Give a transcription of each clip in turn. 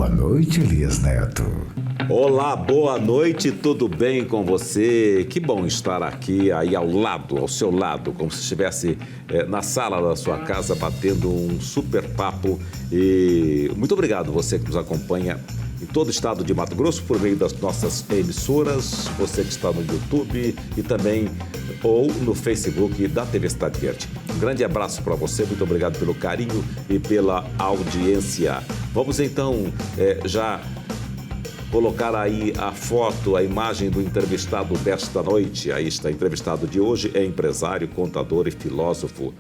Boa noite, Elias Neto. Olá, boa noite, tudo bem com você? Que bom estar aqui, aí ao seu lado, como se estivesse na sala da sua casa, batendo um super papo. E muito obrigado você que nos acompanha em todo o estado de Mato Grosso, por meio das nossas emissoras, você que está no YouTube e também ou no Facebook da TV Cidade Verde. Um grande abraço para você, muito obrigado pelo carinho e pela audiência. Vamos então já colocar aí a foto, a imagem do entrevistado desta noite. Aí está, entrevistado de hoje é empresário, contador e filósofo.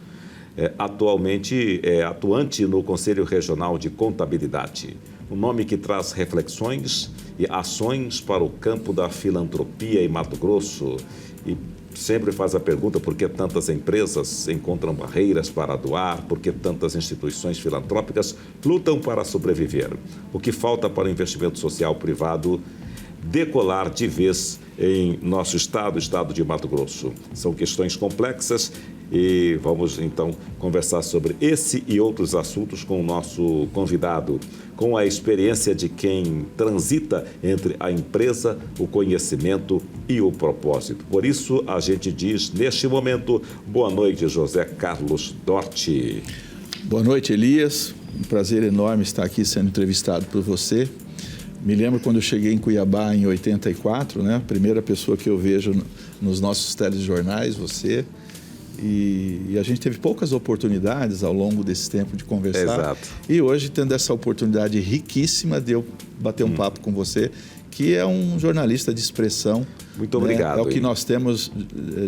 Atualmente atuante no Conselho Regional de Contabilidade. Um nome que traz reflexões e ações para o campo da filantropia em Mato Grosso. E sempre faz a pergunta por que tantas empresas encontram barreiras para doar, por que tantas instituições filantrópicas lutam para sobreviver. O que falta para o investimento social privado decolar de vez em nosso estado, o estado de Mato Grosso. São questões complexas e vamos então conversar sobre esse e outros assuntos com o nosso convidado, com a experiência de quem transita entre a empresa, o conhecimento e o propósito. Por isso, a gente diz, neste momento, boa noite, José Carlos Dorti. Boa noite, Elias. Um prazer enorme estar aqui sendo entrevistado por você. Me lembro quando eu cheguei em Cuiabá em 84, né? A primeira pessoa que eu vejo nos nossos telejornais, você. E a gente teve poucas oportunidades ao longo desse tempo de conversar. Exato. E hoje, tendo essa oportunidade riquíssima de eu bater um papo com você, que é um jornalista de expressão. Muito obrigado. É o que nós temos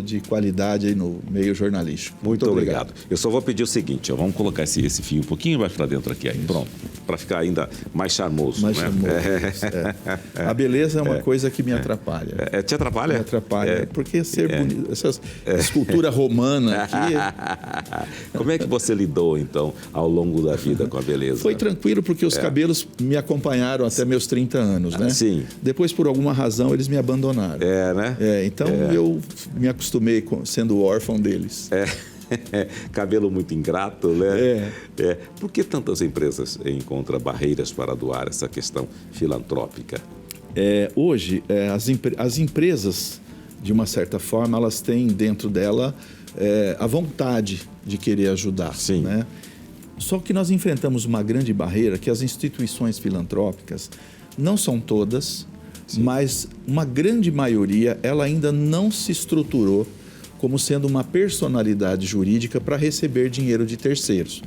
de qualidade aí no meio jornalístico. Muito obrigado. Eu só vou pedir o seguinte, ó, vamos colocar esse fio um pouquinho mais para dentro aqui. Aí. Pronto, para ficar ainda mais charmoso. Mais né? charmoso. A beleza é uma coisa que me atrapalha. Te atrapalha? Me atrapalha, porque ser bonito, essa escultura romana aqui... Como é que você lidou, então, ao longo da vida com a beleza? Foi tranquilo, porque os cabelos me acompanharam até meus 30 anos, né? Sim. Depois, por alguma razão, eles me abandonaram. Né? Então, eu me acostumei sendo órfão deles. Cabelo muito ingrato, né? Por que tantas empresas encontram barreiras para doar essa questão filantrópica? Hoje, as empresas, de uma certa forma, elas têm dentro dela a vontade de querer ajudar. Sim. Né? Só que nós enfrentamos uma grande barreira que as instituições filantrópicas, não são todas, sim, mas uma grande maioria, ela ainda não se estruturou como sendo uma personalidade jurídica para receber dinheiro de terceiros.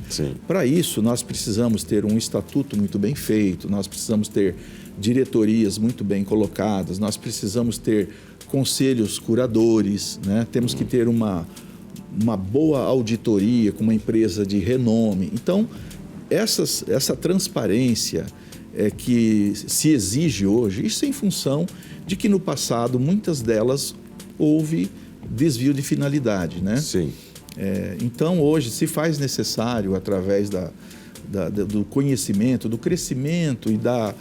Para isso, nós precisamos ter um estatuto muito bem feito, nós precisamos ter diretorias muito bem colocadas, nós precisamos ter conselhos curadores, né? Temos que ter uma boa auditoria com uma empresa de renome. Então, essa transparência que se exige hoje, isso em função de que no passado muitas delas houve desvio de finalidade, né? Sim. Então hoje se faz necessário, através do conhecimento, do crescimento e da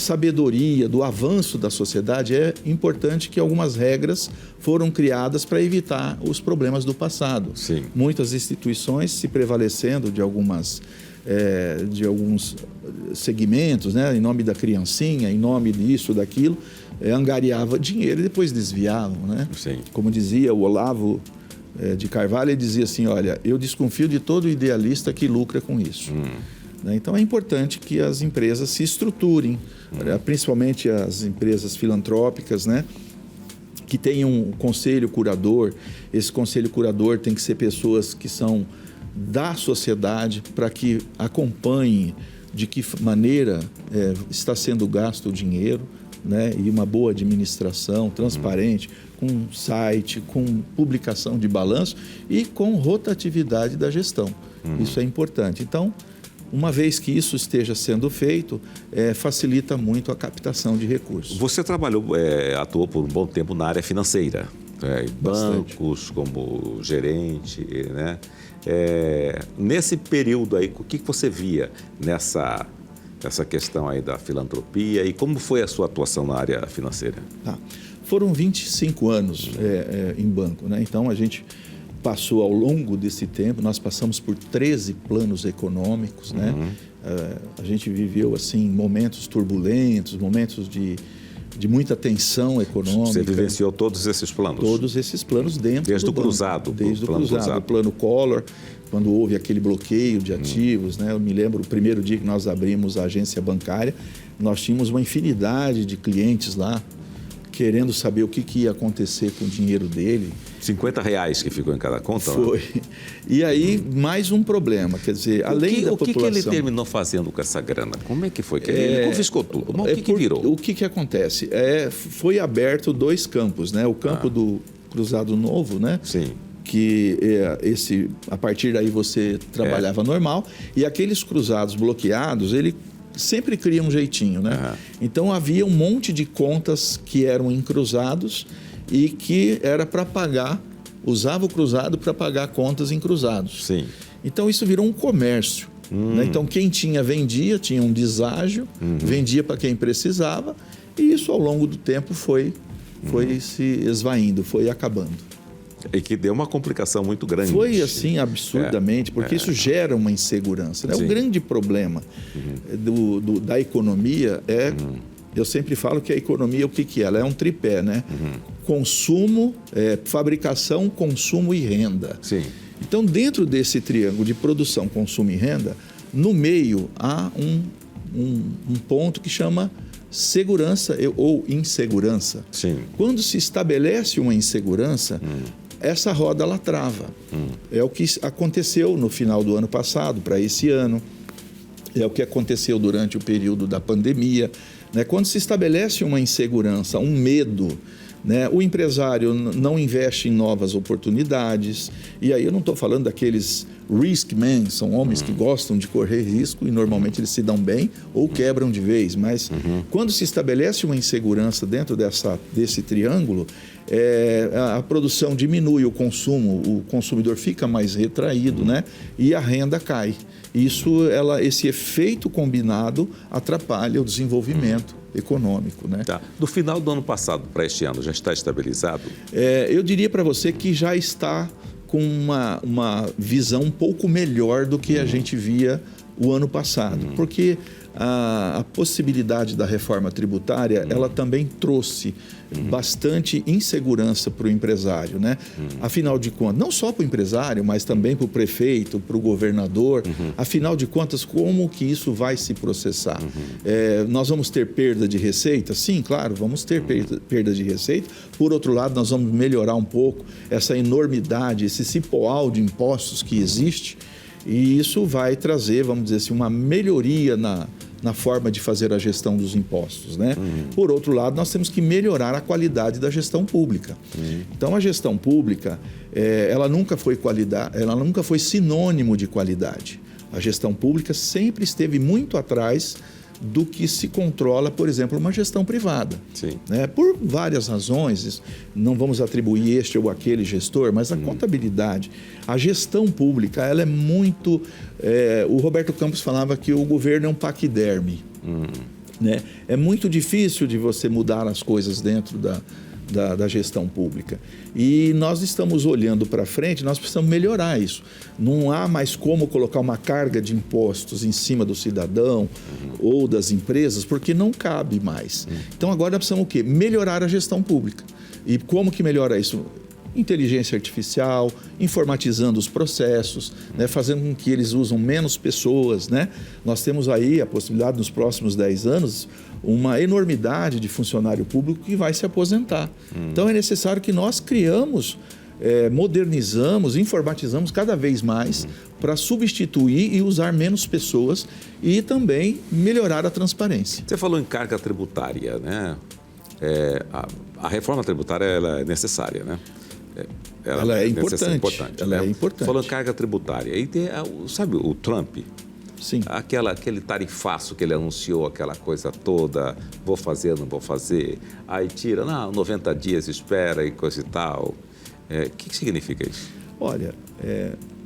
sabedoria, do avanço da sociedade, é importante que algumas regras foram criadas para evitar os problemas do passado. Sim. Muitas instituições se prevalecendo de alguns segmentos, né, em nome da criancinha, em nome disso, daquilo, angariava dinheiro e depois desviavam, né? Sim. Como dizia o Olavo de Carvalho, ele dizia assim, olha, eu desconfio de todo idealista que lucra com isso. Então é importante que as empresas se estruturem, principalmente as empresas filantrópicas, né, que tenham um conselho curador. Esse conselho curador tem que ser pessoas que são da sociedade, para que acompanhem de que maneira está sendo gasto o dinheiro, né, e uma boa administração transparente, com site, com publicação de balanço e com rotatividade da gestão. Isso é importante. Então, uma vez que isso esteja sendo feito, facilita muito a captação de recursos. Você atuou por um bom tempo na área financeira, em bancos, como gerente, né? Nesse período aí, o que você via nessa questão aí da filantropia e como foi a sua atuação na área financeira? Foram 25 anos em banco, né? Então a gente passou ao longo desse tempo. Nós passamos por 13 planos econômicos, né? A gente viveu assim momentos turbulentos, momentos de muita tensão econômica. Você vivenciou todos esses planos? Todos esses planos dentro desde do o banco. cruzado. Desde o cruzado. O plano Collor, quando houve aquele bloqueio de ativos, né? Eu me lembro, o primeiro dia que nós abrimos a agência bancária, nós tínhamos uma infinidade de clientes lá, querendo saber o que ia acontecer com o dinheiro dele. R$50 que ficou em cada conta? Foi. Né? E aí, mais um problema, quer dizer, além da população... O que ele terminou fazendo com essa grana? Como é que foi? Ele confiscou tudo. Mas o que virou? O que acontece? Foi aberto 2 campos, né? O campo do Cruzado Novo, né? Sim. Que a partir daí você trabalhava normal, e aqueles cruzados bloqueados, ele sempre cria um jeitinho, né? Então havia um monte de contas que eram em cruzados e que era para pagar, usava o cruzado para pagar contas em cruzados. Sim. Então isso virou um comércio. Né? Então quem tinha, vendia, tinha um deságio, vendia para quem precisava, e isso ao longo do tempo foi se esvaindo, foi acabando. E que deu uma complicação muito grande. Foi assim, absurdamente, porque isso gera uma insegurança. Né? O grande problema da economia é... Eu sempre falo que a economia, o que é? Ela é um tripé, né? Consumo, fabricação, consumo e renda. Sim. Então, dentro desse triângulo de produção, consumo e renda, no meio há um ponto que chama segurança ou insegurança. Sim. Quando se estabelece uma insegurança, essa roda ela trava. É o que aconteceu no final do ano passado para esse ano. É o que aconteceu durante o período da pandemia. Né? Quando se estabelece uma insegurança, um medo, né? O empresário não investe em novas oportunidades. E aí eu não estou falando daqueles risk men, são homens que gostam de correr risco e normalmente eles se dão bem ou quebram de vez. Mas quando se estabelece uma insegurança dentro desse triângulo, a produção diminui, o consumidor fica mais retraído, né? E a renda cai. Esse efeito combinado atrapalha o desenvolvimento econômico, né? Tá. Do final do ano passado para este ano, já está estabilizado? Eu diria para você que já está com uma visão um pouco melhor do que a gente via o ano passado, porque a possibilidade da reforma tributária, ela também trouxe bastante insegurança para o empresário, né? Afinal de contas, não só para o empresário, mas também para o prefeito, para o governador. Afinal de contas, como que isso vai se processar? Nós vamos ter perda de receita? Sim, claro, vamos ter perda de receita. Por outro lado, nós vamos melhorar um pouco essa enormidade, esse cipoal de impostos que existe, e isso vai trazer, vamos dizer assim, uma melhoria na forma de fazer a gestão dos impostos, né? Por outro lado, nós temos que melhorar a qualidade da gestão pública. Então, a gestão pública, ela nunca foi sinônimo de qualidade. A gestão pública sempre esteve muito atrás do que se controla, por exemplo, uma gestão privada. Sim. Né? Por várias razões, não vamos atribuir este ou aquele gestor, mas a contabilidade, a gestão pública, ela é muito... o Roberto Campos falava que o governo é um paquiderme. Né? É muito difícil de você mudar as coisas dentro da gestão pública. E nós estamos olhando para frente, nós precisamos melhorar isso. Não há mais como colocar uma carga de impostos em cima do cidadão ou das empresas, porque não cabe mais. Então agora nós precisamos o quê? Melhorar a gestão pública. E como que melhora isso? Inteligência artificial, informatizando os processos, né, fazendo com que eles usem menos pessoas, né? Nós temos aí a possibilidade, nos próximos 10 anos, uma enormidade de funcionário público que vai se aposentar. Então, é necessário que nós criamos, modernizamos, informatizamos cada vez mais para substituir e usar menos pessoas e também melhorar a transparência. Você falou em carga tributária, né? A reforma tributária ela é necessária, né? Ela é importante. Ela é importante. Falando em carga tributária, aí tem, sabe o Trump? Sim. Aquele tarifaço que ele anunciou, aquela coisa toda, vou fazer, não vou fazer, aí tira, 90 dias, espera e coisa e tal. O que significa isso? Olha,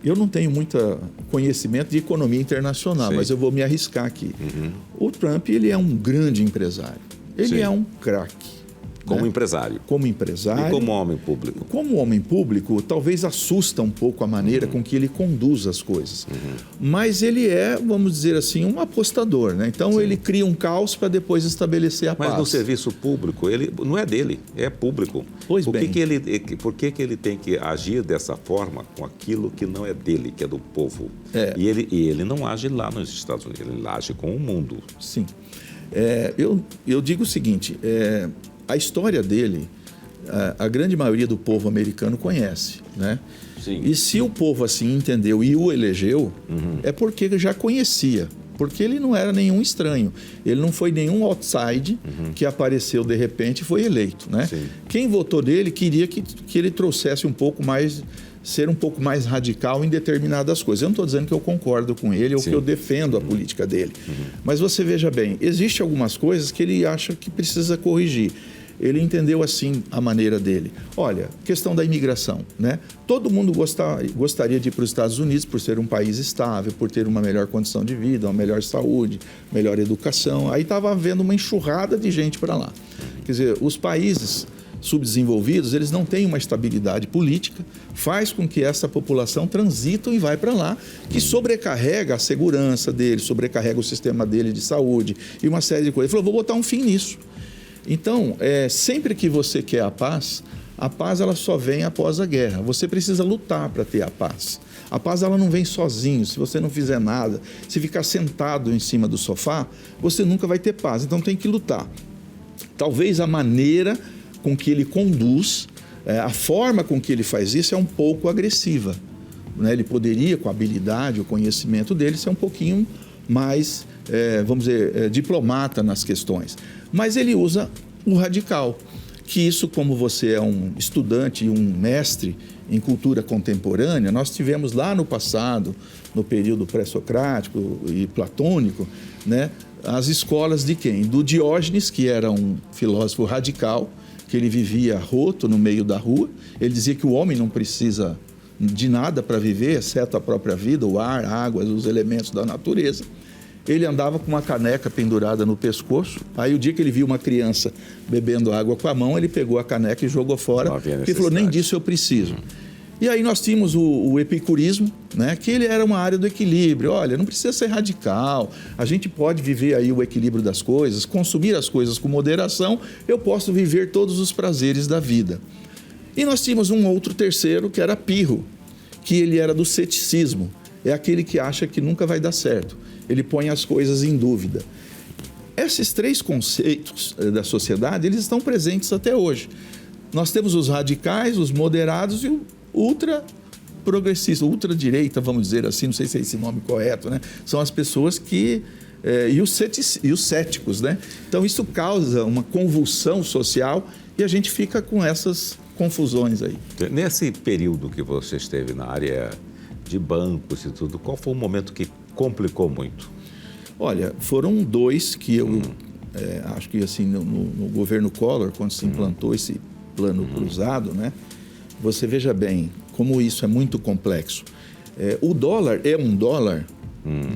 eu não tenho muito conhecimento de economia internacional, mas eu vou me arriscar aqui. O Trump, ele é um grande empresário, ele é um craque. Como né? empresário. Como empresário. E como homem público. Como homem público, talvez assusta um pouco a maneira com que ele conduz as coisas. Mas ele é, vamos dizer assim, um apostador, né? Então ele cria um caos para depois estabelecer a paz. Mas no serviço público, ele não é dele, é público. Pois por que bem. por que ele tem que agir dessa forma com aquilo que não é dele, que é do povo? É. E ele não age lá nos Estados Unidos, ele age com o mundo. Sim. Eu digo o seguinte, a história dele, a grande maioria do povo americano conhece, né? Sim. E se o povo assim entendeu e o elegeu, é porque já conhecia, porque ele não era nenhum estranho, ele não foi nenhum outside que apareceu de repente e foi eleito, né? Sim. Quem votou dele queria que ele trouxesse um pouco mais, ser um pouco mais radical em determinadas coisas. Eu não estou dizendo que eu concordo com ele ou Sim. que eu defendo a política dele. Mas você veja bem, existem algumas coisas que ele acha que precisa corrigir. Ele entendeu assim a maneira dele. Olha, questão da imigração, né? Todo mundo gostaria de ir para os Estados Unidos por ser um país estável, por ter uma melhor condição de vida, uma melhor saúde, melhor educação. Aí estava havendo uma enxurrada de gente para lá. Quer dizer, os países subdesenvolvidos, eles não têm uma estabilidade política, faz com que essa população transita e vai para lá, que sobrecarrega a segurança dele, sobrecarrega o sistema dele de saúde e uma série de coisas. Ele falou, vou botar um fim nisso. Então, sempre que você quer a paz ela só vem após a guerra. Você precisa lutar para ter a paz. A paz ela não vem sozinho, se você não fizer nada, se ficar sentado em cima do sofá, você nunca vai ter paz. Então tem que lutar. Talvez a maneira com que ele conduz, a forma com que ele faz isso é um pouco agressiva, né? Ele poderia, com a habilidade, o conhecimento dele, ser um pouquinho mais, vamos dizer, diplomata nas questões. Mas ele usa o radical, que isso, como você é um estudante e um mestre em cultura contemporânea, nós tivemos lá no passado, no período pré-socrático e platônico, né, as escolas de quem? Do Diógenes, que era um filósofo radical, que ele vivia roto no meio da rua. Ele dizia que o homem não precisa de nada para viver, exceto a própria vida, o ar, a água, os elementos da natureza. Ele andava com uma caneca pendurada no pescoço. Aí, o dia que ele viu uma criança bebendo água com a mão, ele pegou a caneca e jogou fora. Ele falou, nem disso eu preciso. E aí nós tínhamos o epicurismo, né, que ele era uma área do equilíbrio. Olha, não precisa ser radical, a gente pode viver aí o equilíbrio das coisas, consumir as coisas com moderação, eu posso viver todos os prazeres da vida. E nós tínhamos um outro terceiro, que era Pirro, que ele era do ceticismo. É aquele que acha que nunca vai dar certo. Ele põe as coisas em dúvida. Esses três conceitos da sociedade, eles estão presentes até hoje. Nós temos os radicais, os moderados e o ultra-progressista, ultra-direita, vamos dizer assim, não sei se é esse nome correto, né? São as pessoas que... e os céticos, né? Então, isso causa uma convulsão social e a gente fica com essas confusões aí. Nesse período que você esteve na área de bancos e tudo, qual foi o momento que complicou muito? Olha, foram dois que eu acho que assim no governo Collor, quando se implantou esse plano cruzado, né? Você veja bem como isso é muito complexo. O dólar é um dólar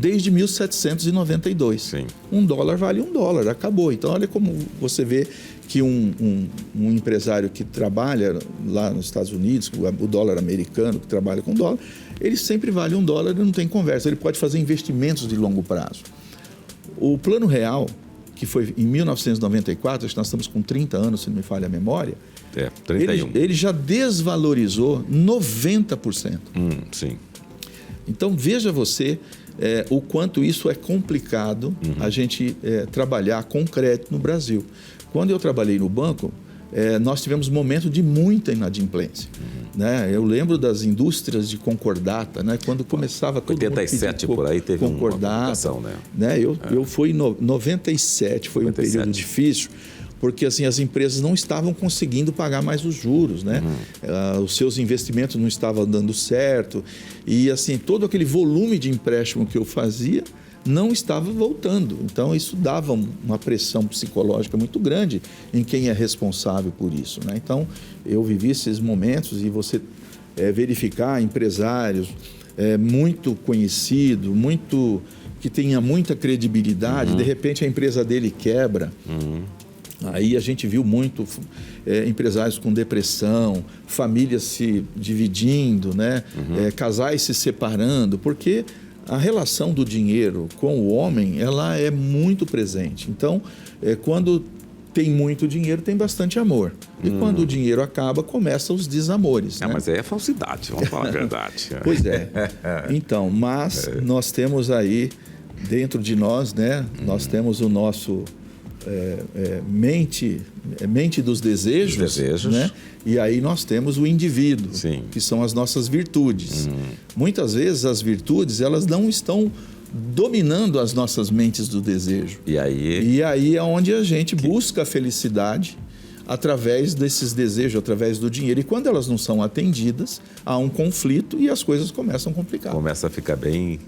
desde 1792. Sim. Um dólar vale um dólar, acabou. Então, olha como você vê que um empresário que trabalha lá nos Estados Unidos, o dólar americano, que trabalha com dólar, ele sempre vale um dólar e não tem conversa. Ele pode fazer investimentos de longo prazo. O Plano Real, que foi em 1994, acho que nós estamos com 30 anos, se não me falha a memória, 31. Ele já desvalorizou 90%. Sim. Então, veja você o quanto isso é complicado a gente trabalhar com crédito no Brasil. Quando eu trabalhei no banco, nós tivemos momentos de muita inadimplência. Né? Eu lembro das indústrias de concordata, né? Quando começava todo 87 por aí teve uma complicação, né? Eu fui em 97, foi 97. Um período difícil, porque assim, as empresas não estavam conseguindo pagar mais os juros, né? Os seus investimentos não estavam dando certo e assim, todo aquele volume de empréstimo que eu fazia não estava voltando. Então, isso dava uma pressão psicológica muito grande em quem é responsável por isso, né? Então, eu vivi esses momentos e você verificar empresários muito conhecido, que tenha muita credibilidade, de repente a empresa dele quebra. Aí a gente viu muito empresários com depressão, famílias se dividindo, né? Casais se separando, porque a relação do dinheiro com o homem, ela é muito presente. Então, quando tem muito dinheiro, tem bastante amor. E quando o dinheiro acaba, começam os desamores. Né? Mas aí é falsidade, vamos falar a verdade. Pois é. Então, mas nós temos aí, dentro de nós, né? Nós temos o nosso mente dos desejos. Né? E aí nós temos o indivíduo, que são as nossas virtudes. Muitas vezes as virtudes, elas não estão dominando as nossas mentes do desejo. E aí é onde a gente busca a felicidade através desses desejos, através do dinheiro. E quando elas não são atendidas, há um conflito e as coisas começam a complicar. Começa a ficar bem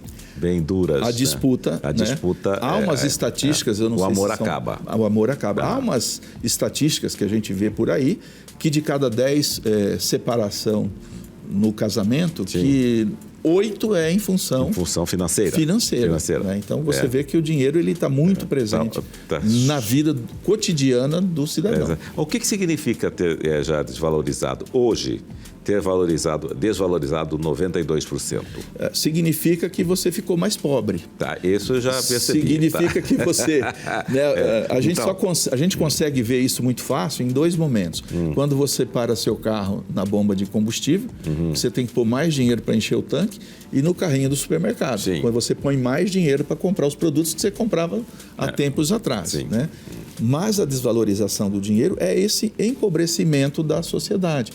duras. A disputa. Né? A disputa. Há umas estatísticas, eu não sei se O amor acaba. O amor acaba. Há umas estatísticas que a gente vê por aí que de cada 10 separação no casamento, que 8 é em função financeira. Né? Então você vê que o dinheiro ele está muito presente na vida cotidiana do cidadão. O que significa ter já desvalorizado? Hoje, ter desvalorizado 92%. Significa que você ficou mais pobre. Tá, isso eu já percebi. Significa que você... Né, a gente consegue ver isso muito fácil em 2 momentos. Quando você para seu carro na bomba de combustível, você tem que pôr mais dinheiro para encher o tanque, e no carrinho do supermercado. Quando você põe mais dinheiro para comprar os produtos que você comprava há tempos atrás. Né? Mas a desvalorização do dinheiro é esse empobrecimento da sociedade.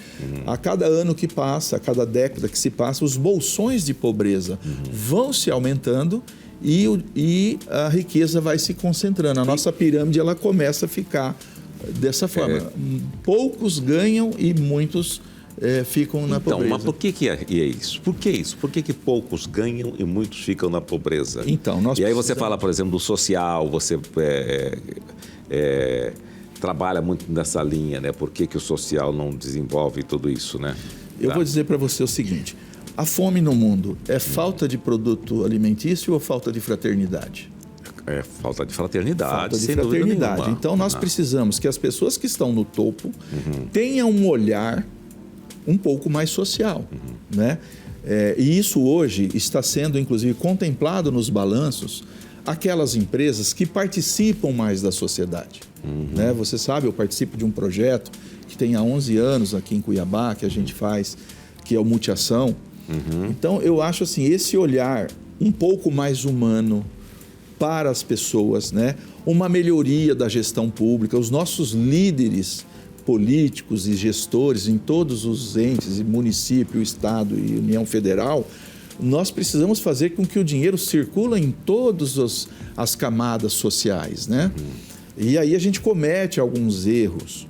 A cada ano que passa, a cada década que se passa, os bolsões de pobreza vão se aumentando e a riqueza vai se concentrando. A nossa pirâmide ela começa a ficar dessa forma. Poucos ganham e muitos ficam na pobreza. Mas por que é isso? Por que isso? Por que poucos ganham e muitos ficam na pobreza? Então, e aí você fala, por exemplo, do social, você trabalha muito nessa linha, né? Por que o social não desenvolve tudo isso, né? Eu vou dizer para você o seguinte, a fome no mundo é falta de produto alimentício ou falta de fraternidade? É falta de fraternidade, falta de sem fraternidade. dúvida nenhuma. Então nós precisamos que as pessoas que estão no topo tenham um olhar um pouco mais social, né? E isso hoje está sendo, inclusive, contemplado nos balanços aquelas empresas que participam mais da sociedade. Né? Você sabe, eu participo de um projeto que tem há 11 anos aqui em Cuiabá, que a gente faz, que é o Multiação. Então, eu acho assim, esse olhar um pouco mais humano para as pessoas, né? Uma melhoria da gestão pública, os nossos líderes políticos e gestores em todos os entes, município, estado e União Federal, nós precisamos fazer com que o dinheiro circule em todas as camadas sociais, né? E aí a gente comete alguns erros.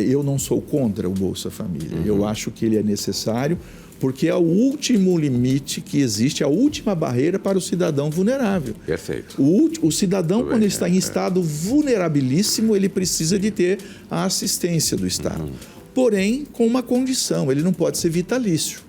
Eu não sou contra o Bolsa Família. Eu acho que ele é necessário porque é o último limite que existe, a última barreira para o cidadão vulnerável. Perfeito. O cidadão, quando ele está em estado vulnerabilíssimo, ele precisa de ter a assistência do Estado. Porém, com uma condição, ele não pode ser vitalício.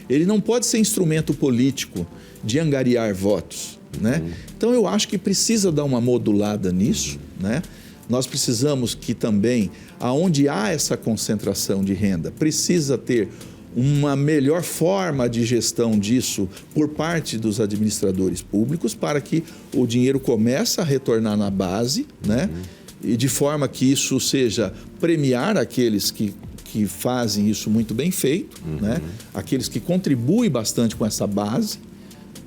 Ele não pode ser instrumento político de angariar votos, né? Então, eu acho que precisa dar uma modulada nisso, né? Nós precisamos que também, aonde há essa concentração de renda, precisa ter uma melhor forma de gestão disso por parte dos administradores públicos para que o dinheiro comece a retornar na base, né? E de forma que isso seja premiar aqueles que fazem isso muito bem feito, né? Aqueles que contribuem bastante com essa base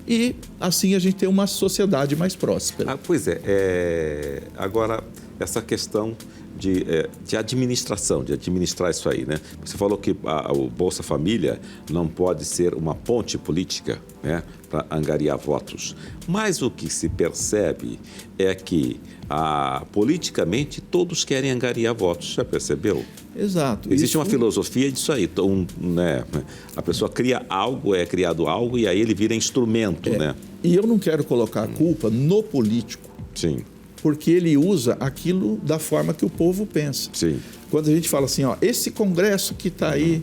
e assim a gente tem uma sociedade mais próspera. Pois é. Agora, essa questão de administração, de administrar isso aí, né? Você falou que o Bolsa Família não pode ser uma ponte política, né, para angariar votos. Mas o que se percebe é que politicamente todos querem angariar votos. Já percebeu? Exato. Existe uma filosofia disso aí. Né? A pessoa cria algo, é criado algo e aí ele vira instrumento, né? E eu não quero colocar a culpa no político. Sim. Porque ele usa aquilo da forma que o povo pensa. Sim. Quando a gente fala assim, esse Congresso que está aí,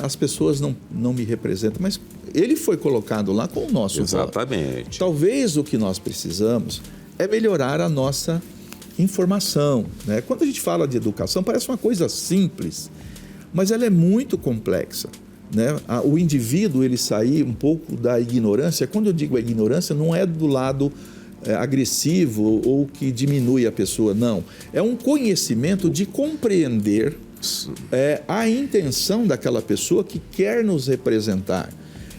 as pessoas não me representam, mas ele foi colocado lá com o nosso voto. Exatamente. Talvez o que nós precisamos é melhorar a nossa informação, né? Quando a gente fala de educação, parece uma coisa simples, mas ela é muito complexa, né? O indivíduo, ele sair um pouco da ignorância. Quando eu digo a ignorância, não é do lado agressivo ou que diminui a pessoa, não. É um conhecimento de compreender a intenção daquela pessoa que quer nos representar.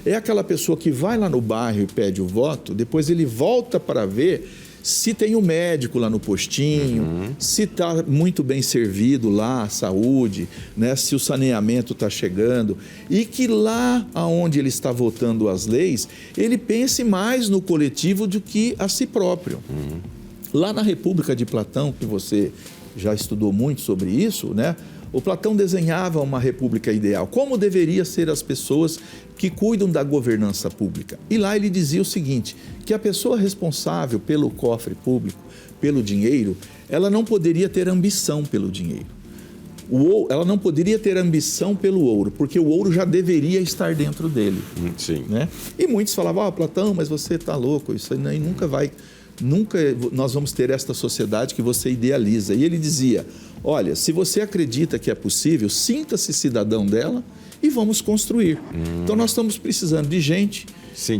É aquela pessoa que vai lá no bairro e pede o voto, depois ele volta para ver se tem o médico lá no postinho, se está muito bem servido lá a saúde, né? Se o saneamento está chegando, e que lá onde ele está votando as leis, ele pense mais no coletivo do que a si próprio. Lá na República de Platão, que você já estudou muito sobre isso, né? O Platão desenhava uma república ideal, como deveriam ser as pessoas que cuidam da governança pública. E lá ele dizia o seguinte, que a pessoa responsável pelo cofre público, pelo dinheiro, ela não poderia ter ambição pelo dinheiro. Ela não poderia ter ambição pelo ouro, porque o ouro já deveria estar dentro dele. Sim. Né? E muitos falavam, Platão, mas você está louco, isso aí nunca nós vamos ter esta sociedade que você idealiza. E ele dizia, olha, se você acredita que é possível, sinta-se cidadão dela e vamos construir. Então nós estamos precisando de gente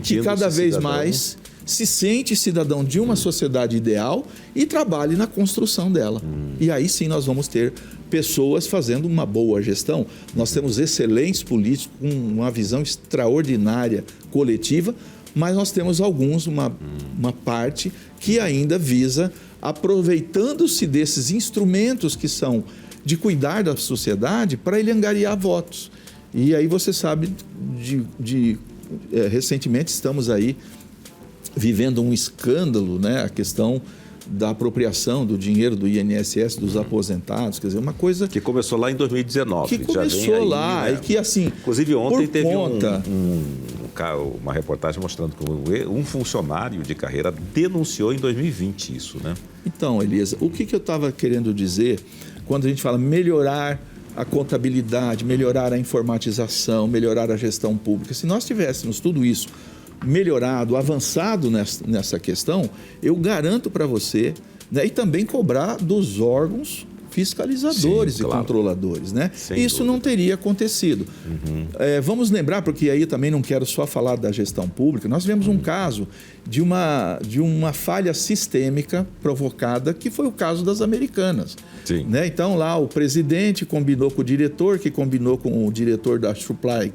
que cada vez mais se sente cidadão de uma sociedade ideal e trabalhe na construção dela. E aí sim nós vamos ter pessoas fazendo uma boa gestão. Nós temos excelentes políticos com uma visão extraordinária coletiva, mas nós temos uma parte que ainda visa, aproveitando-se desses instrumentos que são de cuidar da sociedade, para ele angariar votos. E aí você sabe, recentemente estamos aí vivendo um escândalo, né? A questão da apropriação do dinheiro do INSS dos aposentados, quer dizer, uma coisa... Que começou lá em 2019. Que começou aí, lá, né? E que assim... Inclusive ontem teve uma reportagem mostrando que um funcionário de carreira denunciou em 2020 isso, né? Então, Elias, o que eu estava querendo dizer quando a gente fala melhorar a contabilidade, melhorar a informatização, melhorar a gestão pública? Se nós tivéssemos tudo isso melhorado, avançado nessa questão, eu garanto para você, né, e também cobrar dos órgãos fiscalizadores. Sim, claro. E controladores, né? Isso não teria acontecido. Vamos lembrar, porque aí também não quero só falar da gestão pública, nós tivemos um caso de uma falha sistêmica provocada, que foi o caso das Americanas. Sim. Né? Então lá o presidente combinou com o diretor, que combinou com o diretor da supply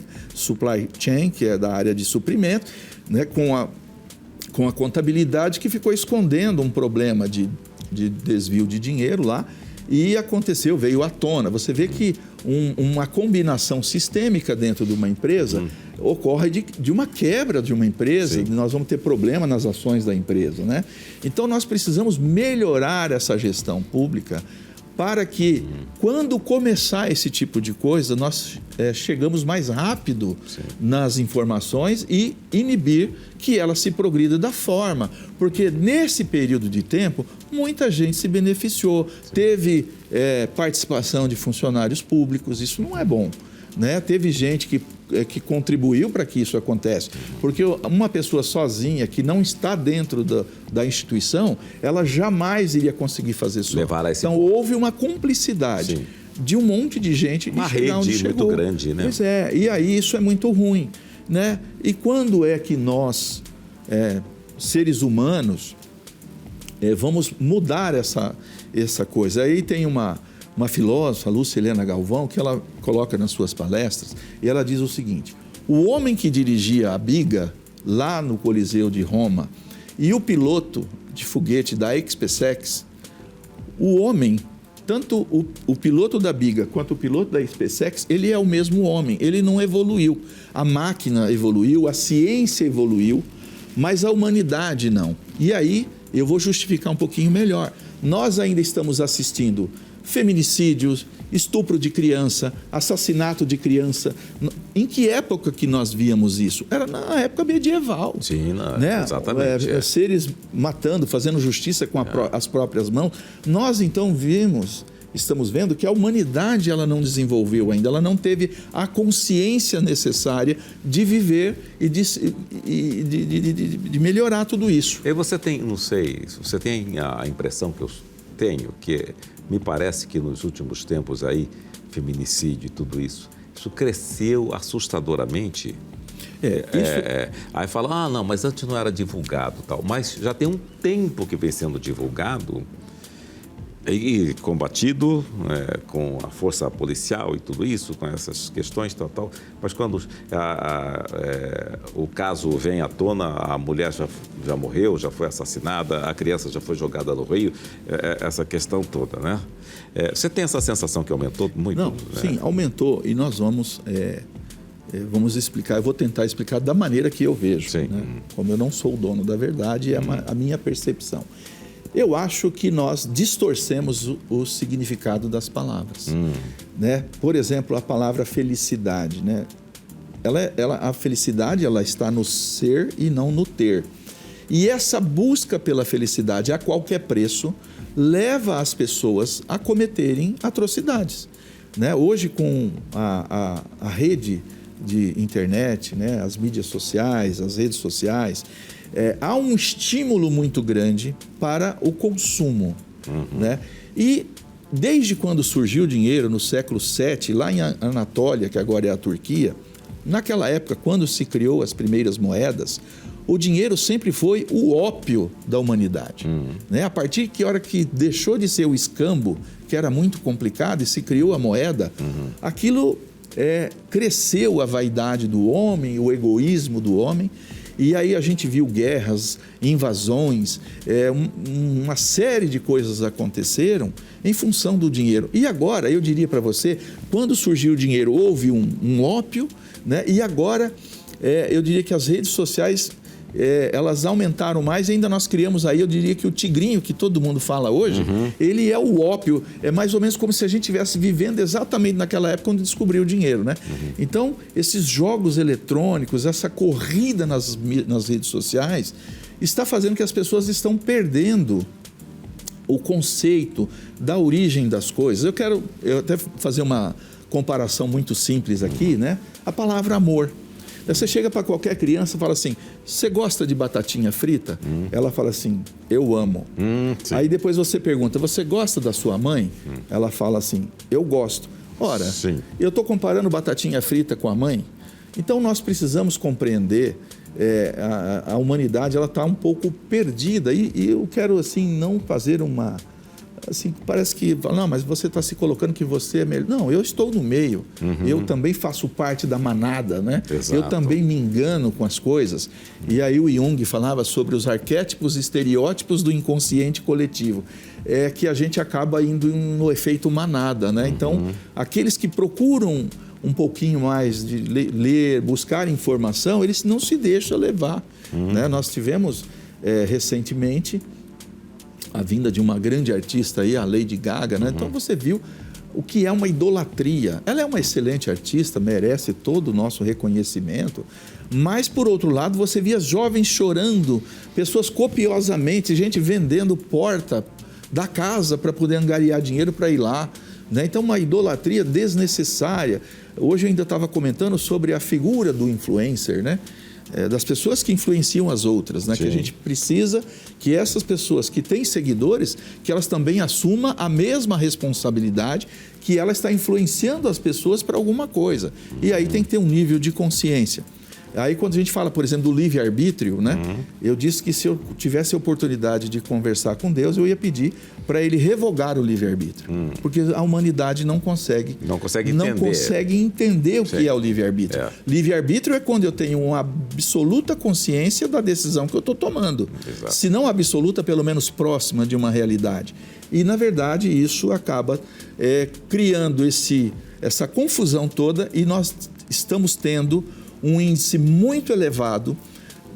chain, que é da área de suprimento, né? com a contabilidade, que ficou escondendo um problema de desvio de dinheiro lá. E aconteceu, veio à tona. Você vê que uma combinação sistêmica dentro de uma empresa ocorre de uma quebra de uma empresa. Sim. Nós vamos ter problema nas ações da empresa, né? Então nós precisamos melhorar essa gestão pública para que, quando começar esse tipo de coisa, nós chegamos mais rápido nas informações e inibir que ela se progrida da forma. Porque nesse período de tempo, muita gente se beneficiou. Teve participação de funcionários públicos, isso não é bom. Né? Teve gente que contribuiu para que isso aconteça, porque uma pessoa sozinha que não está dentro da instituição, ela jamais iria conseguir fazer isso. Então houve uma cumplicidade de um monte de gente de chegar onde chegou. Muito grande, né? Pois é, e aí isso é muito ruim, né? E quando é que nós, seres humanos, vamos mudar essa coisa? Aí tem uma filósofa, Lúcia Helena Galvão, que ela coloca nas suas palestras, e ela diz o seguinte: o homem que dirigia a biga lá no Coliseu de Roma e o piloto de foguete da SpaceX, o homem, tanto o piloto da biga quanto o piloto da SpaceX, ele é o mesmo homem, ele não evoluiu. A máquina evoluiu, a ciência evoluiu, mas a humanidade não. E aí eu vou justificar um pouquinho melhor. Nós ainda estamos assistindo feminicídios, estupro de criança, assassinato de criança. Em que época que nós víamos isso? Era na época medieval. Sim, né? Exatamente. Seres matando, fazendo justiça com as próprias mãos. Nós então estamos vendo que a humanidade ela não desenvolveu ainda, ela não teve a consciência necessária de viver e de melhorar tudo isso. E você tem, não sei, você tem a impressão que tenho, que me parece que nos últimos tempos aí, feminicídio e tudo isso cresceu assustadoramente. Aí fala, não, mas antes não era divulgado tal. Mas já tem um tempo que vem sendo divulgado e combatido com a força policial e tudo isso, com essas questões, tal. Mas quando o caso vem à tona, a mulher já morreu, já foi assassinada, a criança já foi jogada no rio, essa questão toda, né? Você tem essa sensação que aumentou muito? Não, sim, aumentou e nós vamos explicar, eu vou tentar explicar da maneira que eu vejo, né? Como eu não sou o dono da verdade, é a minha percepção. Eu acho que nós distorcemos o significado das palavras, né? Por exemplo, a palavra felicidade, né? A felicidade ela está no ser e não no ter. E essa busca pela felicidade a qualquer preço leva as pessoas a cometerem atrocidades, né? Hoje, com a rede de internet, né? As mídias sociais, as redes sociais, há um estímulo muito grande para o consumo, né? E desde quando surgiu o dinheiro, no século VII, lá em Anatólia, que agora é a Turquia, naquela época, quando se criou as primeiras moedas, o dinheiro sempre foi o ópio da humanidade, né? A partir que hora que deixou de ser o escambo, que era muito complicado, e se criou a moeda, aquilo cresceu a vaidade do homem, o egoísmo do homem, e aí a gente viu guerras, invasões, uma série de coisas aconteceram em função do dinheiro. E agora, eu diria para você, quando surgiu o dinheiro, houve um ópio, né? E agora, eu diria que as redes sociais, elas aumentaram mais, e ainda nós criamos aí, eu diria que o tigrinho, que todo mundo fala hoje, ele é o ópio, é mais ou menos como se a gente estivesse vivendo exatamente naquela época quando descobriu o dinheiro, né? Então, esses jogos eletrônicos, essa corrida nas redes sociais, está fazendo que as pessoas estão perdendo o conceito da origem das coisas. Eu quero até fazer uma comparação muito simples aqui, né? A palavra amor. Você chega para qualquer criança e fala assim, você gosta de batatinha frita? Ela fala assim, eu amo. Aí depois você pergunta, você gosta da sua mãe? Ela fala assim, eu gosto. Ora, eu estou comparando batatinha frita com a mãe? Então nós precisamos compreender, a humanidade ela está um pouco perdida e eu quero assim não fazer uma... Assim, parece que, não, mas você está se colocando que você é melhor. Não, eu estou no meio. Eu também faço parte da manada, né? Exato. Eu também me engano com as coisas. E aí o Jung falava sobre os arquétipos e estereótipos do inconsciente coletivo. É que a gente acaba indo no efeito manada, né? Então, aqueles que procuram um pouquinho mais de ler, buscar informação, eles não se deixam levar, né? Nós tivemos recentemente a vinda de uma grande artista aí, a Lady Gaga, né? Então você viu o que é uma idolatria. Ela é uma excelente artista, merece todo o nosso reconhecimento, mas por outro lado você via jovens chorando, pessoas copiosamente, gente vendendo porta da casa para poder angariar dinheiro para ir lá, né? Então uma idolatria desnecessária. Hoje eu ainda estava comentando sobre a figura do influencer, né? Das pessoas que influenciam as outras, né? Que a gente precisa que essas pessoas que têm seguidores, que elas também assumam a mesma responsabilidade que ela está influenciando as pessoas para alguma coisa. E aí tem que ter um nível de consciência. Aí quando a gente fala, por exemplo, do livre-arbítrio, né? Eu disse que se eu tivesse a oportunidade de conversar com Deus, eu ia pedir para Ele revogar o livre-arbítrio. Porque a humanidade não consegue entender o que é o livre-arbítrio. Livre-arbítrio é quando eu tenho uma absoluta consciência da decisão que eu estou tomando. Exato. Se não absoluta, pelo menos próxima de uma realidade. E, na verdade, isso acaba criando essa confusão toda e nós estamos tendo um índice muito elevado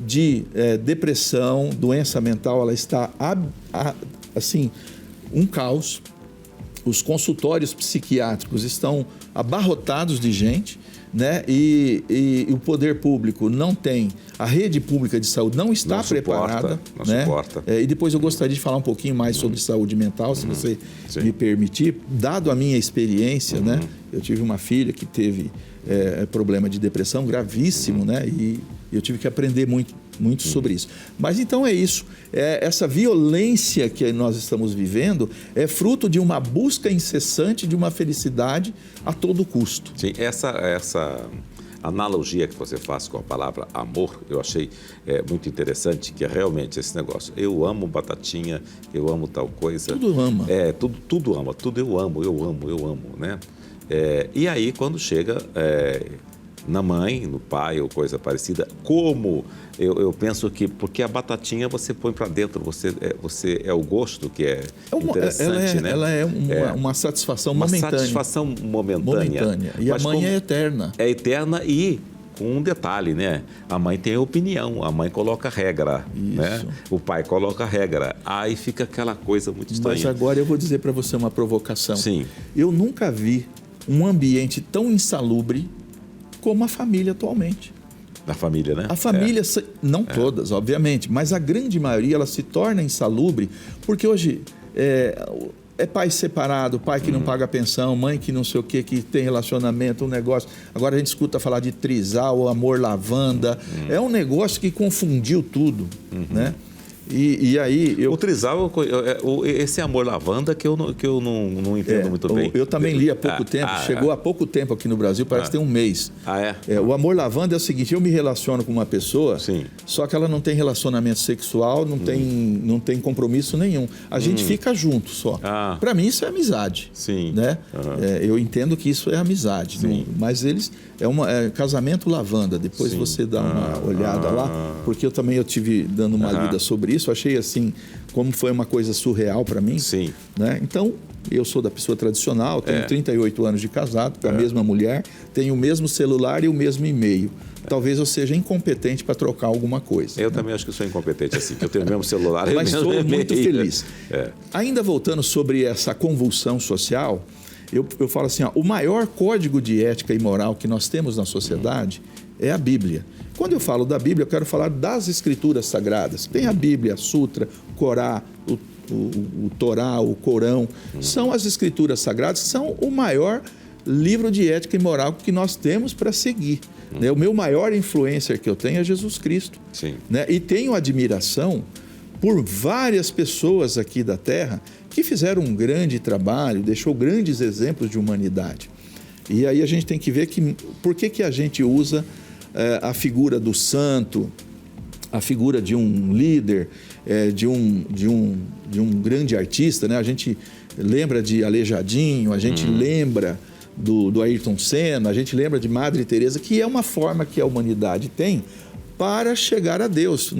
de depressão, doença mental, ela está assim, um caos. Os consultórios psiquiátricos estão abarrotados de gente, né? E o poder público não tem, a rede pública de saúde não está preparada. Não suporta. E depois eu gostaria de falar um pouquinho mais sobre saúde mental, se você me permitir. Dado a minha experiência, né? Eu tive uma filha que teve problema de depressão gravíssimo, né? E eu tive que aprender muito muito sobre isso. Mas então é isso. Essa violência que nós estamos vivendo é fruto de uma busca incessante de uma felicidade a todo custo. Sim, essa analogia que você faz com a palavra amor, eu achei muito interessante, que é realmente esse negócio. Eu amo batatinha, eu amo tal coisa. Tudo ama. Tudo ama, tudo eu amo, né? E aí, quando chega na mãe, no pai ou coisa parecida, como eu penso que, porque a batatinha você põe para dentro, você é o gosto que é interessante, né? Ela é uma satisfação momentânea. Uma satisfação momentânea. E a mãe é eterna. É eterna e com um detalhe, né? A mãe tem opinião, a mãe coloca regra, né? O pai coloca regra. Aí fica aquela coisa muito estranha. Mas agora eu vou dizer para você uma provocação. Sim. Eu nunca vi um ambiente tão insalubre como a família atualmente. Da família, né? A família, não todas, obviamente, mas a grande maioria ela se torna insalubre porque hoje é pai separado, pai que não paga pensão, mãe que não sei o que tem relacionamento, um negócio. Agora a gente escuta falar de trisal, amor lavanda. É um negócio que confundiu tudo, né? E aí o trisal, esse amor lavanda que eu não entendo muito bem. Eu também li há pouco tempo, chegou há pouco tempo aqui no Brasil, parece que tem um mês. O amor lavanda é o seguinte: eu me relaciono com uma pessoa, sim, só que ela não tem relacionamento sexual, não tem compromisso nenhum. A gente fica junto só. Para mim isso é amizade. Sim. Né? Eu entendo que isso é amizade, mas eles é casamento lavanda. Depois você dá uma olhada lá, porque eu tive dando uma lida sobre isso. Achei assim, como foi uma coisa surreal para mim. Sim. Né? Então, eu sou da pessoa tradicional, tenho 38 anos de casado com a mesma mulher, tenho o mesmo celular e o mesmo e-mail. Talvez eu seja incompetente para trocar alguma coisa. Eu também acho que sou incompetente assim, que eu tenho o mesmo celular. Mas sou muito feliz. Ainda voltando sobre essa convulsão social, eu falo assim, o maior código de ética e moral que nós temos na sociedade é a Bíblia. Quando eu falo da Bíblia, eu quero falar das Escrituras Sagradas. Tem a Bíblia, a Sutra, o Corá, o Torá, o Corão. São as Escrituras Sagradas, que são o maior livro de ética e moral que nós temos para seguir. O meu maior influencer que eu tenho é Jesus Cristo. Sim. E tenho admiração por várias pessoas aqui da Terra que fizeram um grande trabalho, deixou grandes exemplos de humanidade. E aí a gente tem que ver por que a gente usa a figura do santo, a figura de um líder, de um grande artista, né? A gente lembra de Aleijadinho, a gente lembra do Ayrton Senna, a gente lembra de Madre Teresa, que é uma forma que a humanidade tem para chegar a Deus.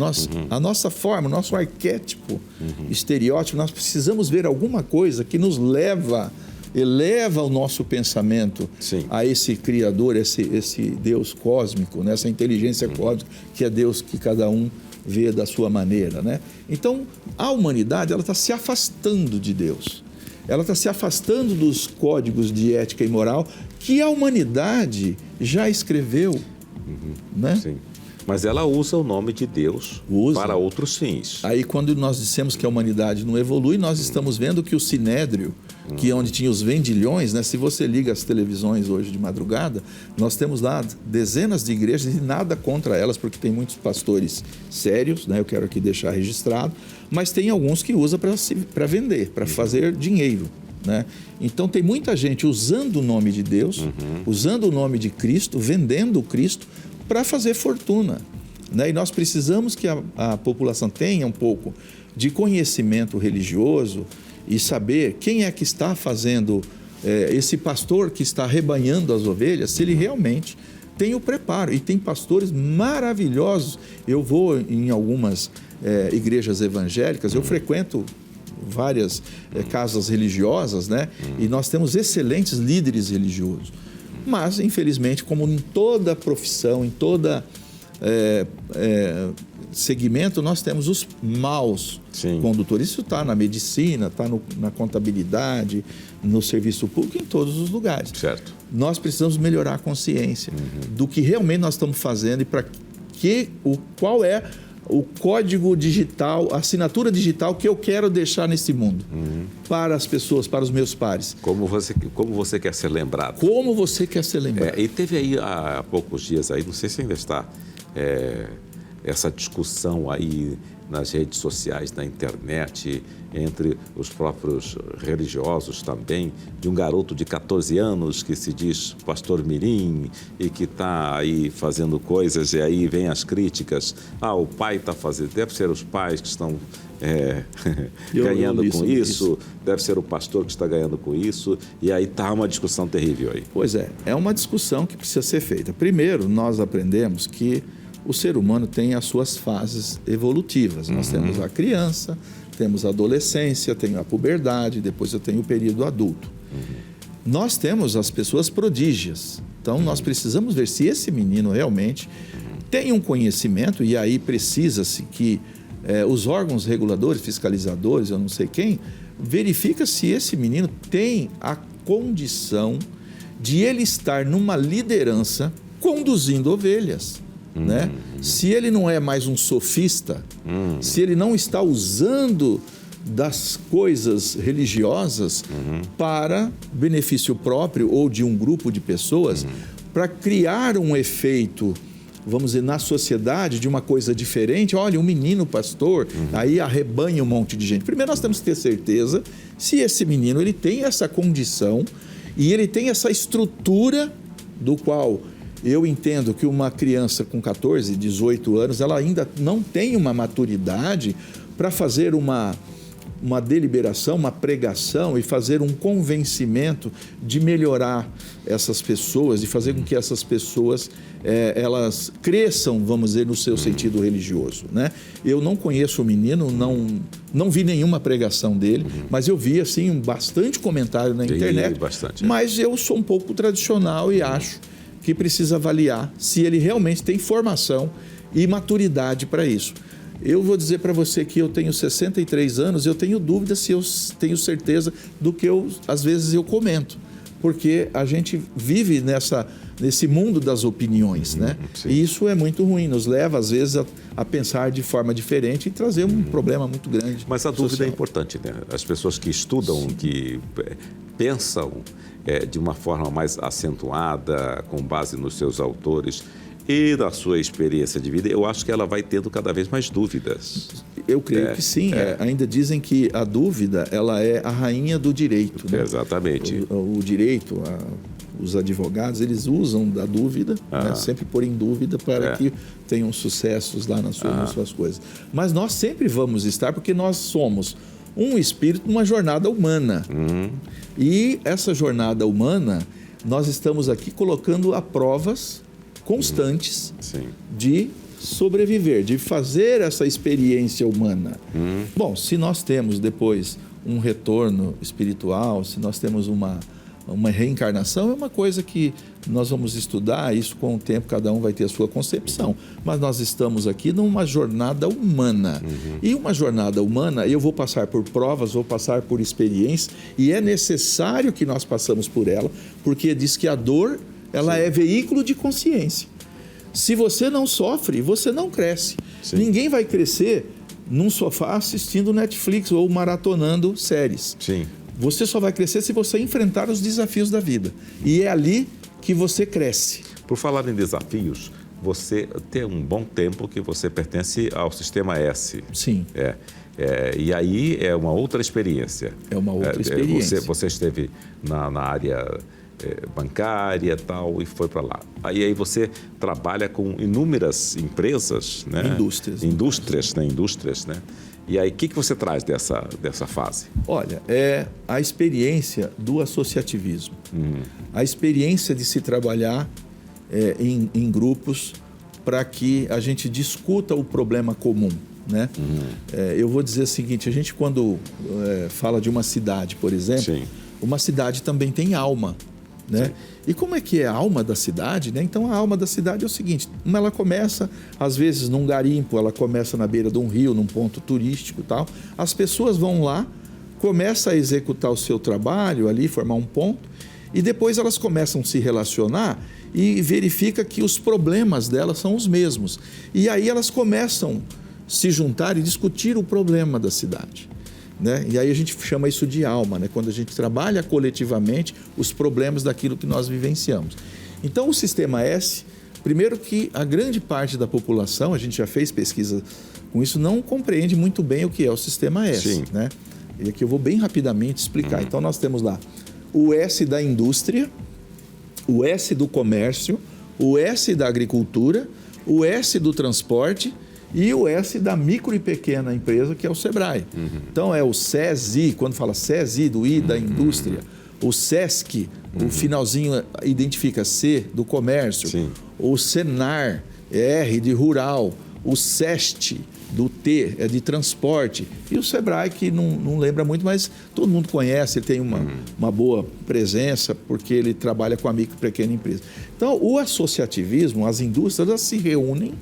A nossa forma, o nosso arquétipo, estereótipo, nós precisamos ver alguma coisa que nos eleva o nosso pensamento a esse Criador, esse Deus cósmico, né? Essa inteligência cósmica, que é Deus que cada um vê da sua maneira, né? Então, a humanidade ela está se afastando de Deus. Ela está se afastando dos códigos de ética e moral que a humanidade já escreveu, né? Sim. Mas ela usa o nome de Deus para outros fins. Aí, quando nós dissemos que a humanidade não evolui, nós estamos vendo que o Sinédrio, que é onde tinha os vendilhões, né? Se você liga as televisões hoje de madrugada, nós temos lá dezenas de igrejas e nada contra elas, porque tem muitos pastores sérios, né? Eu quero aqui deixar registrado, mas tem alguns que usam para vender, para fazer dinheiro, né? Então tem muita gente usando o nome de Deus, usando o nome de Cristo, vendendo o Cristo para fazer fortuna, né? E nós precisamos que a população tenha um pouco de conhecimento religioso e saber quem é que está fazendo, esse pastor que está rebanhando as ovelhas, se ele realmente tem o preparo. E tem pastores maravilhosos. Eu vou em algumas igrejas evangélicas, eu frequento várias casas religiosas, né? E nós temos excelentes líderes religiosos. Mas, infelizmente, como em toda profissão, em toda segmento, nós temos os maus condutores. Isso está na medicina, está na contabilidade, no serviço público, em todos os lugares. Certo. Nós precisamos melhorar a consciência do que realmente nós estamos fazendo e qual é o código digital, a assinatura digital que eu quero deixar nesse mundo para as pessoas, para os meus pares. Como você quer ser lembrado. Como você quer ser lembrado. E teve aí há poucos dias, aí, não sei se ainda está, essa discussão aí nas redes sociais, na internet, entre os próprios religiosos também, de um garoto de 14 anos que se diz pastor mirim e que está aí fazendo coisas, e aí vem as críticas. O pai está fazendo, deve ser os pais que estão ganhando com isso, deve ser o pastor que está ganhando com isso, e aí está uma discussão terrível aí. Pois é uma discussão que precisa ser feita. Primeiro, nós aprendemos que o ser humano tem as suas fases evolutivas. Nós temos a criança, temos a adolescência, tenho a puberdade, depois eu tenho o período adulto. Nós temos as pessoas prodígias. Então, nós precisamos ver se esse menino realmente tem um conhecimento, e aí precisa-se que os órgãos reguladores, fiscalizadores, eu não sei quem, verifica se esse menino tem a condição de ele estar numa liderança conduzindo ovelhas. Né? Se ele não é mais um sofista, se ele não está usando das coisas religiosas para benefício próprio ou de um grupo de pessoas, para criar um efeito, vamos dizer, na sociedade de uma coisa diferente. Olha, um menino pastor, aí arrebanha um monte de gente. Primeiro nós temos que ter certeza se esse menino ele tem essa condição e ele tem essa estrutura do qual... Eu entendo que uma criança com 14, 18 anos, ela ainda não tem uma maturidade para fazer uma deliberação, uma pregação e fazer um convencimento de melhorar essas pessoas, de fazer com que essas pessoas elas cresçam, vamos dizer, no seu sentido religioso. Né? Eu não conheço o menino, não vi nenhuma pregação dele, mas eu vi assim, bastante comentário na internet. Mas eu sou um pouco tradicional e acho que precisa avaliar se ele realmente tem formação e maturidade para isso. Eu vou dizer para você que eu tenho 63 anos, eu tenho dúvida se eu tenho certeza do que às vezes eu comento, porque a gente vive nesse mundo das opiniões, né? E isso é muito ruim, nos leva às vezes a pensar de forma diferente e trazer um problema muito grande. Mas a dúvida é importante, né? As pessoas que estudam, que pensam de uma forma mais acentuada, com base nos seus autores e na sua experiência de vida, eu acho que ela vai tendo cada vez mais dúvidas. Eu creio que sim. Ainda dizem que a dúvida ela é a rainha do direito. Né? Exatamente. O direito, os advogados, eles usam da dúvida, né? Sempre pôr em dúvida para que tenham sucessos lá nas suas coisas. Mas nós sempre vamos estar, porque nós somos um espírito numa jornada humana. E essa jornada humana, nós estamos aqui colocando a provas constantes de sobreviver, de fazer essa experiência humana. Bom, se nós temos depois um retorno espiritual, se nós temos uma reencarnação, é uma coisa que nós vamos estudar, isso com o tempo cada um vai ter a sua concepção. Mas nós estamos aqui numa jornada humana. E uma jornada humana, eu vou passar por provas, vou passar por experiências, e é necessário que nós passamos por ela, porque diz que a dor, ela é veículo de consciência. Se você não sofre, você não cresce. Ninguém vai crescer num sofá assistindo Netflix ou maratonando séries. Você só vai crescer se você enfrentar os desafios da vida. E é ali que você cresce. Por falar em desafios, você tem um bom tempo que você pertence ao Sistema S. Sim. E aí é uma outra experiência. É uma outra experiência. Você esteve na área bancária e tal, e foi para lá. Aí você trabalha com inúmeras empresas, né? Indústrias, né? E aí, o que você traz dessa fase? Olha, é a experiência do associativismo. A experiência de se trabalhar em grupos para que a gente discuta o problema comum, né? Eu vou dizer o seguinte, a gente quando fala de uma cidade, por exemplo, uma cidade também tem alma. Né? E como é que é a alma da cidade? Né? Então, a alma da cidade é o seguinte, ela começa, às vezes, num garimpo, ela começa na beira de um rio, num ponto turístico e tal. As pessoas vão lá, começam a executar o seu trabalho ali, formar um ponto, e depois elas começam a se relacionar e verifica que os problemas delas são os mesmos. E aí elas começam a se juntar e discutir o problema da cidade. Né? E aí a gente chama isso de alma, né? Quando a gente trabalha coletivamente os problemas daquilo que nós vivenciamos. Então o Sistema S, Primeiro que a grande parte da população, a gente já fez pesquisa com isso, não compreende muito bem o que é o Sistema S. Sim. Né? E aqui eu vou bem rapidamente explicar. Então, nós temos lá o S da indústria, o S do comércio, o S da agricultura, o S do transporte e o S da micro e pequena empresa, que é o SEBRAE. Então, é o SESI, quando fala SESI, do I da indústria, o SESC, o finalzinho identifica C do comércio, Sim. o SENAR, R de rural, o SEST, do T, é de transporte, e o SEBRAE, que não lembra muito, mas todo mundo conhece, ele tem uma boa presença, porque ele trabalha com a micro e pequena empresa. Então, o associativismo, as indústrias, elas se reúnem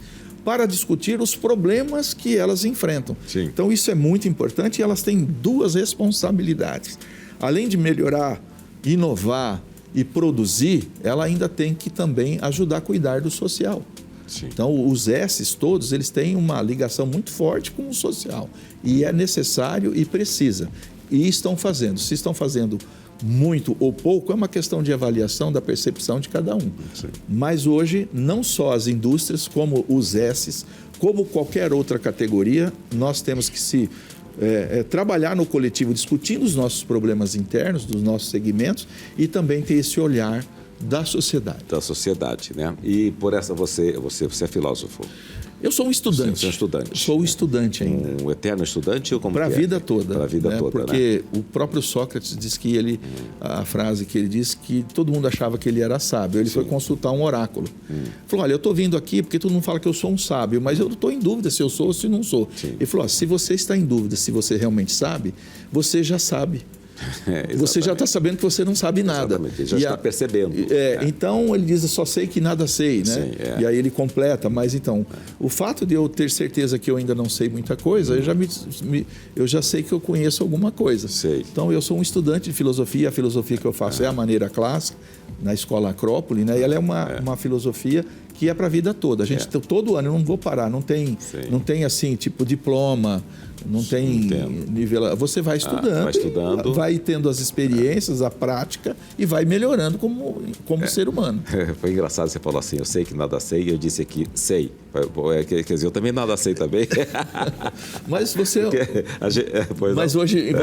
para discutir os problemas que elas enfrentam. Sim. Então, isso é muito importante e elas têm duas responsabilidades. Além de melhorar, inovar e produzir, ela ainda tem que também ajudar a cuidar do social. Sim. Então, os S's todos, eles têm uma ligação muito forte com o social. E é necessário e precisa. E estão fazendo. Se estão fazendo muito ou pouco, é uma questão de avaliação da percepção de cada um. Sim. Mas hoje, não só as indústrias, como os S's, como qualquer outra categoria, nós temos que trabalhar no coletivo, discutindo os nossos problemas internos, dos nossos segmentos, e também ter esse olhar da sociedade. Da sociedade, né? E por essa você é filósofo. Eu sou um estudante. Você é um estudante. Sou estudante ainda. Um eterno estudante ou como Para a que é? vida toda. Para a vida né? toda, Porque o próprio Sócrates diz que ele, a frase que ele disse, que todo mundo achava que ele era sábio. Ele foi consultar um oráculo. Falou, olha, eu estou vindo aqui porque todo mundo fala que eu sou um sábio, mas eu estou em dúvida se eu sou ou se não sou. Sim. Ele falou, se você está em dúvida se você realmente sabe, você já sabe. Você já está sabendo que você não sabe nada. Exatamente. Ele já está percebendo. Então, ele diz, só sei que nada sei, né? Sim, E aí ele completa, mas então, o fato de eu ter certeza que eu ainda não sei muita coisa, eu já sei que eu conheço alguma coisa. Sei. Então, eu sou um estudante de filosofia, a filosofia que eu faço é a maneira clássica, na Escola Acrópole, né? E ela é uma filosofia que é para a vida toda. A gente, todo ano, eu não vou parar, não tem assim, tipo diploma, não tem nível. Você vai estudando, vai tendo as experiências, a prática e vai melhorando como ser humano. Foi engraçado, você falou assim, eu sei que nada sei, e eu disse aqui, sei. Quer dizer, eu também nada sei também. Mas você... Mas hoje,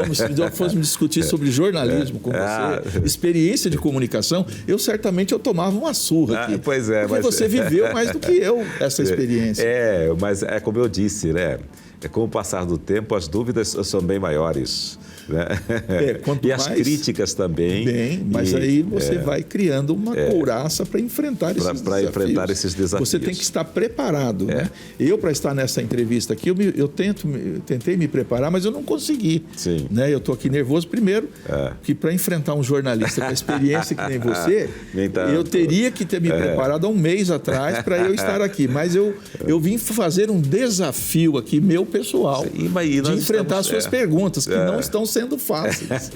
fosse discutir sobre jornalismo com você, experiência de comunicação, eu tomava uma surra aqui. Pois é. Porque você viveu mais do que eu essa experiência. Mas é como eu disse, né? Com o passar do tempo, as dúvidas são bem maiores. Né? E as críticas também. Mas aí você vai criando uma couraça para enfrentar esses desafios. Você tem que estar preparado. Né? Eu, para estar nessa entrevista aqui, eu tentei me preparar, mas eu não consegui. Sim. Né? Eu estou aqui nervoso, primeiro, que para enfrentar um jornalista com a experiência que nem você, eu teria que ter me preparado há um mês atrás para eu estar aqui. Mas eu vim fazer um desafio aqui, meu pessoal, de enfrentar suas perguntas, que não estão sendo fáceis.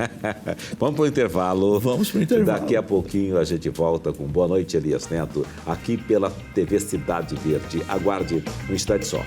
Vamos para o intervalo. Vamos para o intervalo. Daqui a pouquinho a gente volta com Boa Noite, Elias Neto, aqui pela TV Cidade Verde. Aguarde um instante só.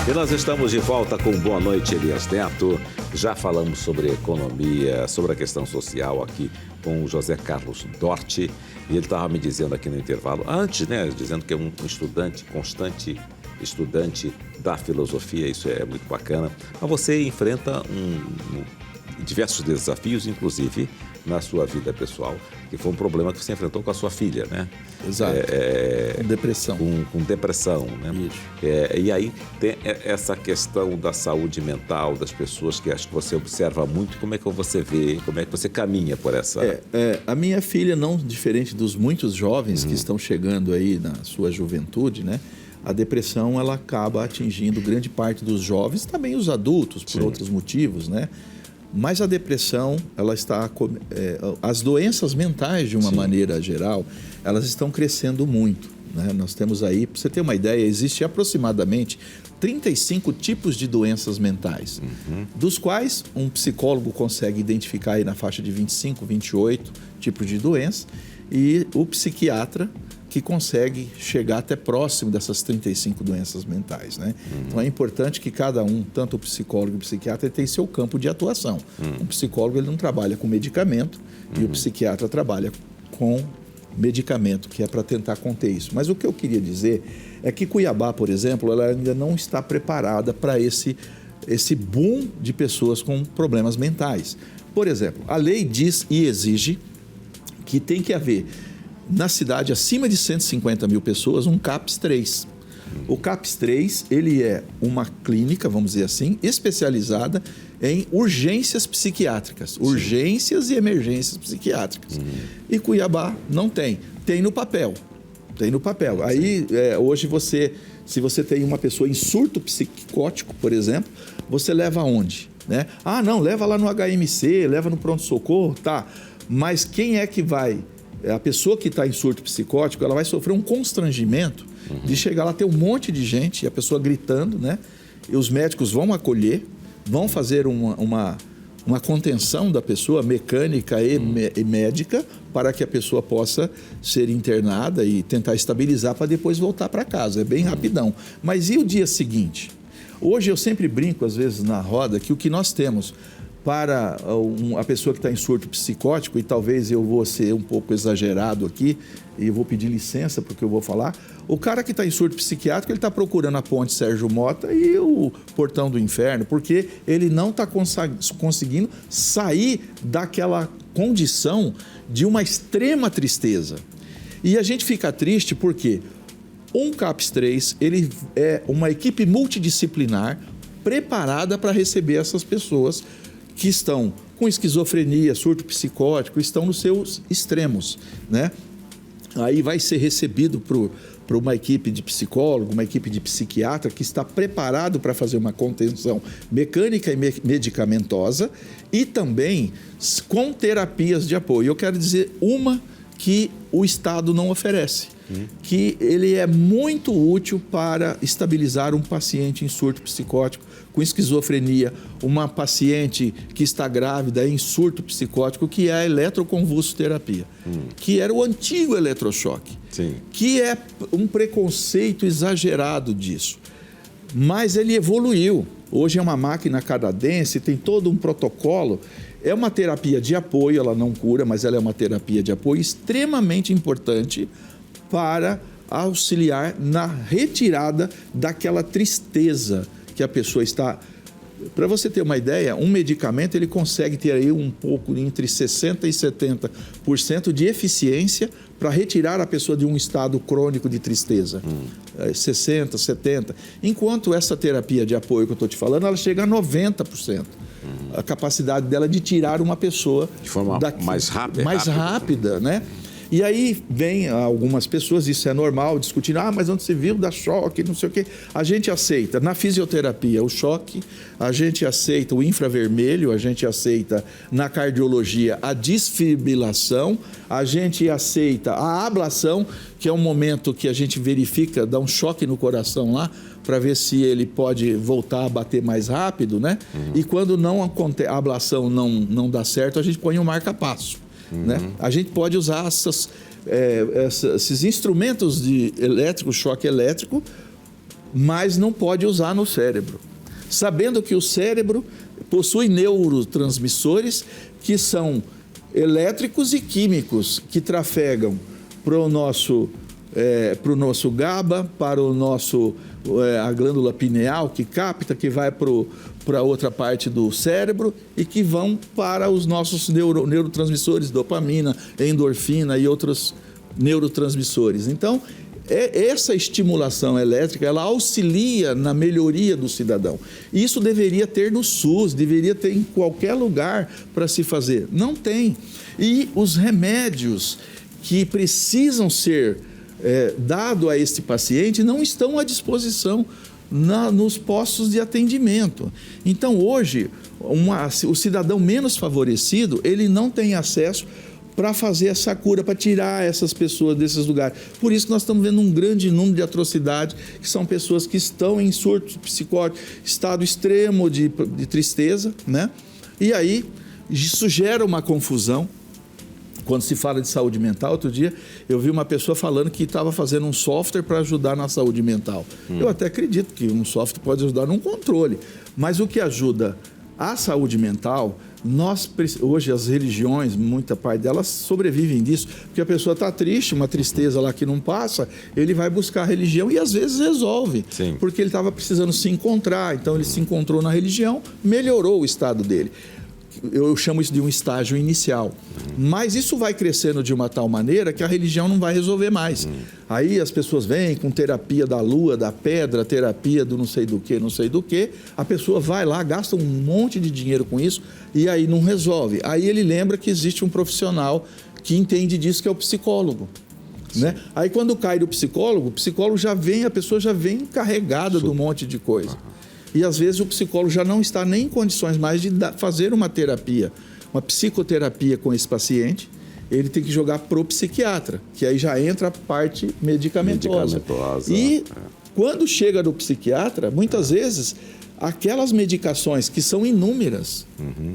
E nós estamos de volta com Boa Noite, Elias Neto. Já falamos sobre economia, sobre a questão social aqui com o José Carlos Dort. E ele estava me dizendo aqui no intervalo, antes, né, dizendo que é um estudante, constante estudante da filosofia, isso é muito bacana. Mas você enfrenta diversos desafios, inclusive na sua vida pessoal, que foi um problema que você enfrentou com a sua filha, né? Exato. Com depressão. Com depressão, né? Isso. E aí tem essa questão da saúde mental das pessoas, que acho que você observa muito. Como é que você vê, como é que você caminha por essa... A minha filha, não diferente dos muitos jovens que estão chegando aí na sua juventude, né? A depressão, ela acaba atingindo grande parte dos jovens, também os adultos, por outros motivos, né? Mas a depressão, ela está... as doenças mentais, de uma maneira geral, elas estão crescendo muito, né? Nós temos aí, para você ter uma ideia, existe aproximadamente 35 tipos de doenças mentais, dos quais um psicólogo consegue identificar aí na faixa de 25, 28 tipos de doença, e o psiquiatra, que consegue chegar até próximo dessas 35 doenças mentais, né? Então é importante que cada um, tanto o psicólogo e o psiquiatra, tenha seu campo de atuação. O psicólogo ele não trabalha com medicamento e o psiquiatra trabalha com medicamento, que é para tentar conter isso. Mas o que eu queria dizer é que Cuiabá, por exemplo, ela ainda não está preparada para esse boom de pessoas com problemas mentais. Por exemplo, a lei diz e exige que tem que haver na cidade acima de 150 mil pessoas um CAPS 3. O CAPS 3, ele é uma clínica, vamos dizer assim, especializada em urgências psiquiátricas, urgências e emergências psiquiátricas. E Cuiabá não tem. Tem no papel. Aí, hoje se você tem uma pessoa em surto psicótico, por exemplo, você leva aonde? Né? Ah, não, leva lá no HMC, leva no pronto-socorro, tá. Mas quem é que vai? A pessoa que está em surto psicótico, ela vai sofrer um constrangimento de chegar lá, ter um monte de gente, e a pessoa gritando, né? E os médicos vão acolher, vão fazer uma contenção da pessoa, mecânica e médica, para que a pessoa possa ser internada e tentar estabilizar para depois voltar para casa. É bem rapidão. Mas e o dia seguinte? Hoje eu sempre brinco, às vezes, na roda, que o que nós temos para a pessoa que está em surto psicótico, e talvez eu vou ser um pouco exagerado aqui, e eu vou pedir licença porque eu vou falar, o cara que está em surto psiquiátrico, ele está procurando a ponte Sérgio Mota e o portão do inferno, porque ele não está conseguindo sair daquela condição de uma extrema tristeza. E a gente fica triste porque um CAPS 3, ele é uma equipe multidisciplinar preparada para receber essas pessoas que estão com esquizofrenia, surto psicótico, estão nos seus extremos, né? Aí vai ser recebido por uma equipe de psicólogo, uma equipe de psiquiatra que está preparado para fazer uma contenção mecânica e medicamentosa e também com terapias de apoio. Eu quero dizer uma que o Estado não oferece, que ele é muito útil para estabilizar um paciente em surto psicótico, com esquizofrenia, uma paciente que está grávida em surto psicótico, que é a eletroconvulsoterapia, que era o antigo eletrochoque, que é um preconceito exagerado disso. Mas ele evoluiu. Hoje é uma máquina canadense, tem todo um protocolo. É uma terapia de apoio, ela não cura, mas ela é uma terapia de apoio extremamente importante para auxiliar na retirada daquela tristeza que a pessoa está... Para você ter uma ideia, um medicamento ele consegue ter aí um pouco entre 60% e 70% de eficiência para retirar a pessoa de um estado crônico de tristeza. 60%, 70%. Enquanto essa terapia de apoio que eu estou te falando, ela chega a 90%. A capacidade dela de tirar uma pessoa... De forma mais rápida. Mais rápida, né? E aí vem algumas pessoas, isso é normal, discutindo, mas onde você viu, dá choque, não sei o quê. A gente aceita na fisioterapia o choque, a gente aceita o infravermelho, a gente aceita na cardiologia a desfibrilação, a gente aceita a ablação, que é um momento que a gente verifica, dá um choque no coração lá, para ver se ele pode voltar a bater mais rápido, né? E quando não acontece, a ablação não dá certo, a gente põe um marca-passo. Né? A gente pode usar esses instrumentos de choque elétrico, mas não pode usar no cérebro. Sabendo que o cérebro possui neurotransmissores que são elétricos e químicos, que trafegam para o nosso GABA, para o nosso a glândula pineal, que capta, que vai para outra parte do cérebro e que vão para os nossos neurotransmissores, dopamina, endorfina e outros neurotransmissores. Então, essa estimulação elétrica, ela auxilia na melhoria do cidadão. Isso deveria ter no SUS, deveria ter em qualquer lugar para se fazer. Não tem. E os remédios que precisam ser dado a este paciente não estão à disposição nos postos de atendimento. Então, hoje, o cidadão menos favorecido, ele não tem acesso para fazer essa cura, para tirar essas pessoas desses lugares. Por isso que nós estamos vendo um grande número de atrocidades, que são pessoas que estão em surto psicótico, estado extremo de tristeza, né? E aí, isso gera uma confusão. Quando se fala de saúde mental, outro dia eu vi uma pessoa falando que estava fazendo um software para ajudar na saúde mental. Eu até acredito que um software pode ajudar num controle, mas o que ajuda a saúde mental, hoje as religiões, muita parte delas sobrevivem disso, porque a pessoa está triste, uma tristeza lá que não passa, ele vai buscar a religião e às vezes resolve, Sim. porque ele estava precisando se encontrar, então ele se encontrou na religião, melhorou o estado dele. Eu chamo isso de um estágio inicial. Mas isso vai crescendo de uma tal maneira que a religião não vai resolver mais. Aí as pessoas vêm com terapia da lua, da pedra, terapia do não sei do que, não sei do que. A pessoa vai lá, gasta um monte de dinheiro com isso e aí não resolve. Aí ele lembra que existe um profissional que entende disso, que é o psicólogo. Né? Aí quando cai do psicólogo, o psicólogo já vem, a pessoa já vem carregada de um monte de coisa. E às vezes o psicólogo já não está nem em condições mais de fazer uma terapia, uma psicoterapia com esse paciente. Ele tem que jogar pro psiquiatra, que aí já entra a parte medicamentosa. E quando chega do psiquiatra, muitas vezes aquelas medicações que são inúmeras,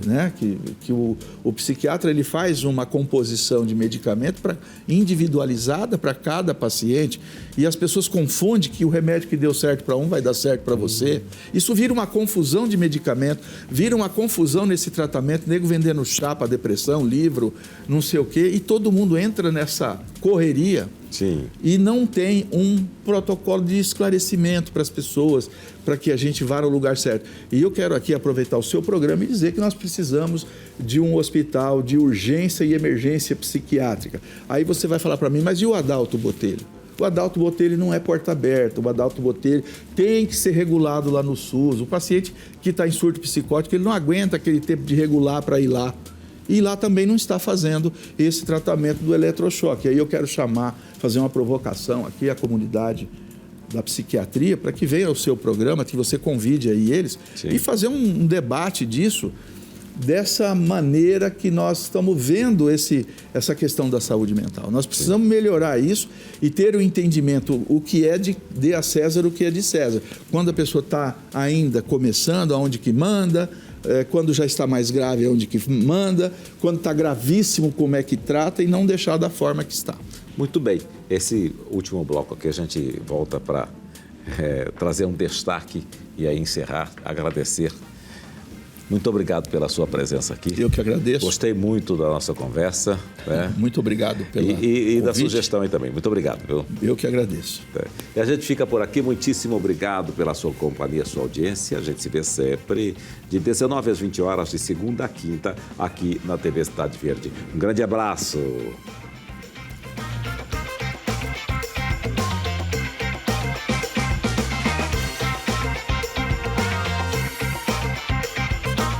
né? que o psiquiatra ele faz uma composição de medicamento individualizada para cada paciente, e as pessoas confundem que o remédio que deu certo para um vai dar certo para você. Isso vira uma confusão de medicamento, vira uma confusão nesse tratamento, nego vendendo chá para depressão, livro, não sei o quê, e todo mundo entra nessa correria. Sim. E não tem um protocolo de esclarecimento para as pessoas, para que a gente vá no lugar certo. E eu quero aqui aproveitar o seu programa e dizer que nós precisamos de um hospital de urgência e emergência psiquiátrica. Aí você vai falar para mim, mas e o Adalto Botelho? O Adalto Botelho não é porta aberta, o Adalto Botelho tem que ser regulado lá no SUS. O paciente que está em surto psicótico, ele não aguenta aquele tempo de regular para ir lá. E lá também não está fazendo esse tratamento do eletrochoque. Aí eu quero fazer uma provocação aqui à comunidade da psiquiatria para que venha ao seu programa, que você convide aí eles. Sim. E fazer um debate disso, dessa maneira que nós estamos vendo essa questão da saúde mental. Nós precisamos melhorar isso e ter o entendimento o que é de a César, o que é de César. Quando a pessoa está ainda começando, aonde que manda, quando já está mais grave, onde que manda, quando está gravíssimo, como é que trata, e não deixar da forma que está. Muito bem. Esse último bloco aqui a gente volta para trazer um destaque e aí encerrar, agradecer. Muito obrigado pela sua presença aqui. Eu que agradeço. Gostei muito da nossa conversa. Né? Muito obrigado pela e da sugestão aí também. Muito obrigado. Viu? Eu que agradeço. E a gente fica por aqui. Muitíssimo obrigado pela sua companhia, sua audiência. A gente se vê sempre de 19 às 20 horas, de segunda a quinta, aqui na TV Cidade Verde. Um grande abraço.